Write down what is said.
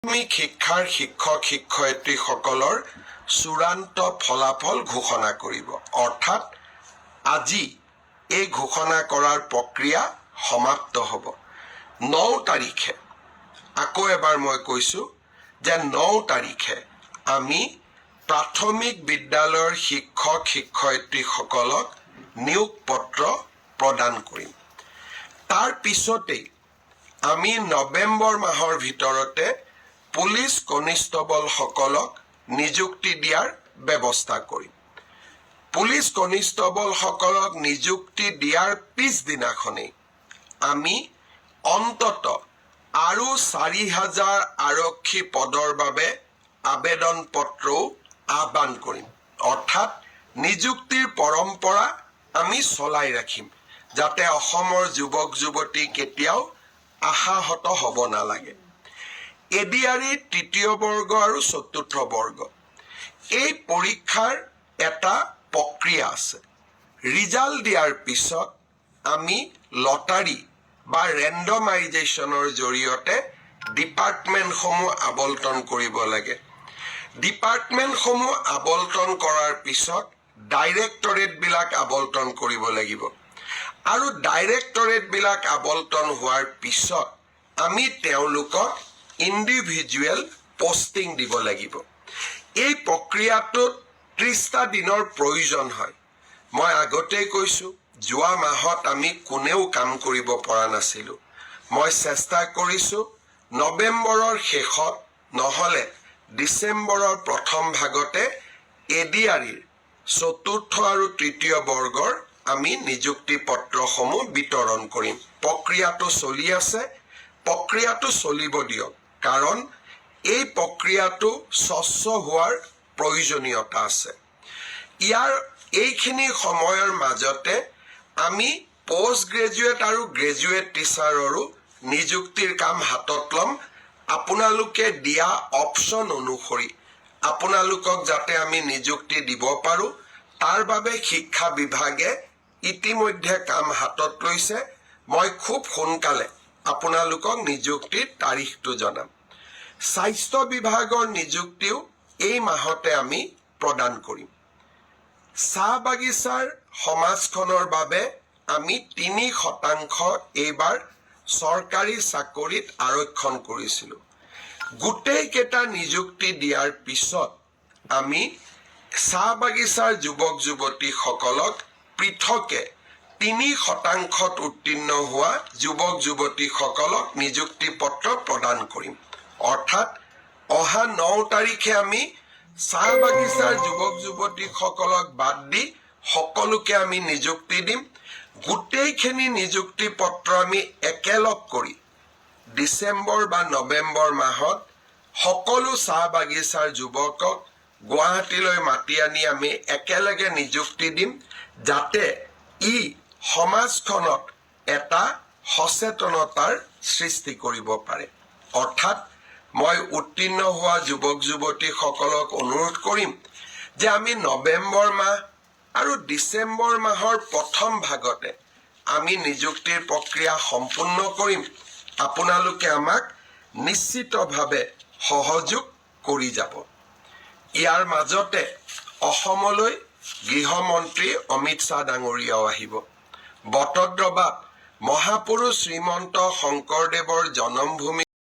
শিক্ষাৰ শিক্ষক শিক্ষয়িত্ৰীসকলৰ চূড়ান্ত ফলাফল ঘোষণা কৰিব। অৰ্থাৎ আজি এই ঘোষণা কৰাৰ প্ৰক্ৰিয়া সমাপ্ত হ'ব। 9 তাৰিখে আকৌ এবাৰ মই কৈছোঁ যে 9 তাৰিখে আমি প্ৰাথমিক বিদ্যালয়ৰ শিক্ষক শিক্ষয়িত্ৰীসকলক নিয়োগ পত্ৰ প্ৰদান কৰিম। তাৰ পিছতেই আমি নৱেম্বৰ মাহৰ ভিতৰতে পুলিচ কনিষ্টবলসকলক নিযুক্তি দিয়াৰ ব্যৱস্থা কৰিম। পুলিচ কনিষ্টবলসকলক নিযুক্তি দিয়াৰ পিছদিনাখনেই আমি অন্তত আৰু 4,000 আৰক্ষী পদৰ বাবে আবেদন পত্ৰও আহ্বান কৰিম। অৰ্থাৎ নিযুক্তিৰ পৰম্পৰা আমি চলাই ৰাখিম, যাতে অসমৰ যুৱক যুৱতী কেতিয়াও আশাহত হ'ব নালাগে। এডিআৰই তৃতীয় বৰ্গ আৰু চতুৰ্থ বৰ্গ এই পৰীক্ষাৰ এটা প্ৰক্ৰিয়া আছে। ৰিজাল্ট দিয়াৰ পিছত আমি লটাৰী বা ৰেণ্ডমাইজেশ্যনৰ জৰিয়তে ডিপাৰ্টমেণ্টসমূহ আবণ্টন কৰিব লাগে। ডিপাৰ্টমেণ্টসমূহ আবণ্টন কৰাৰ পিছত ডাইৰেক্টৰেটবিলাক আবণ্টন কৰিব লাগিব আৰু ডাইৰেক্টৰেটবিলাক আবণ্টন হোৱাৰ পিছত আমি তেওঁলোকক ইণ্ডিভিজুৱেল পষ্টিং দিব লাগিব। এই প্ৰক্ৰিয়াটোত 30টা দিনৰ প্ৰয়োজন হয়। মই আগতেই কৈছোঁ, যোৱা মাহত আমি কোনেও কাম কৰিব পৰা নাছিলোঁ। মই চেষ্টা কৰিছোঁ নৱেম্বৰৰ শেষত নহ'লে ডিচেম্বৰৰ প্ৰথম ভাগতে এডিআৰইৰ চতুৰ্থ আৰু তৃতীয় বৰ্গৰ আমি নিযুক্তি পত্ৰসমূহ বিতৰণ কৰিম। প্ৰক্ৰিয়াটো চলি আছে, প্ৰক্ৰিয়াটো চলিব দিয়ক, কাৰণ এই প্ৰক্ৰিয়াটো স্বচ্ছ হোৱাৰ প্ৰয়োজনীয়তা আছে। এইখিনি সময়ৰ মাজতে আমি পোষ্ট গ্ৰেজুৱেট আৰু গ্ৰেজুৱেট টিচাৰৰো নিযুক্তিৰ কাম হাতত ল'ম। আপোনালোকে দিয়া অপশ্যন অনুসৰি আপোনালোকক যাতে আমি নিযুক্তি দিব পাৰোঁ, তাৰ বাবে শিক্ষা বিভাগে ইতিমধ্যে কাম হাতত লৈছে। মই খুব সোনকালে আপোনালোকক নিযুক্তিৰ তাৰিখটো জনাম। স্বাস্থ্য বিভাগৰ নিযুক্তিও এই মাহতে আমি প্ৰদান কৰিম। চাহ বাগিচাৰ সমাজখনৰ বাবে আমি 3% এইবাৰ চৰকাৰী চাকৰিত আৰক্ষণ কৰিছিলোঁ। গোটেইকেইটা নিযুক্তি দিয়াৰ পিছত আমি চাহ বাগিচাৰ যুৱক যুৱতীসকলক পৃথকে 3% উত্তীৰ্ণ হোৱা যুৱক যুৱতীসকলক নিযুক্তি পত্ৰ প্ৰদান কৰিম। অৰ্থাৎ অহা 9 তাৰিখে আমি চাহ বাগিচাৰ যুৱক যুৱতীসকলক বাদ দি সকলোকে আমি নিযুক্তি দিম। গোটেইখিনি নিযুক্তি পত্ৰ আমি একেলগ কৰি ডিচেম্বৰ বা নৱেম্বৰ মাহত সকলো চাহ বাগিচাৰ যুৱকক গুৱাহাটীলৈ মাতি আনি আমি একেলগে নিযুক্তি দিম, যাতে ই সমাজখনত এটা সচেতনতাৰ সৃষ্টি কৰিব পাৰে। অৰ্থাৎ মই উত্তীৰ্ণ হোৱা যুৱক যুৱতীসকলক অনুৰোধ কৰিম যে আমি নৱেম্বৰ মাহ আৰু ডিচেম্বৰ মাহৰ প্ৰথম ভাগতে আমি নিযুক্তিৰ প্ৰক্ৰিয়া সম্পূৰ্ণ কৰিম। আপোনালোকে আমাক নিশ্চিতভাৱে সহযোগ কৰি যাব। ইয়াৰ মাজতে অসমলৈ গৃহমন্ত্ৰী অমিত শ্বাহ ডাঙৰীয়াও আহিব। বটদ্ৰৱাত মহাপুৰুষ শ্ৰীমন্ত শংকৰদেৱৰ জন্মভূমি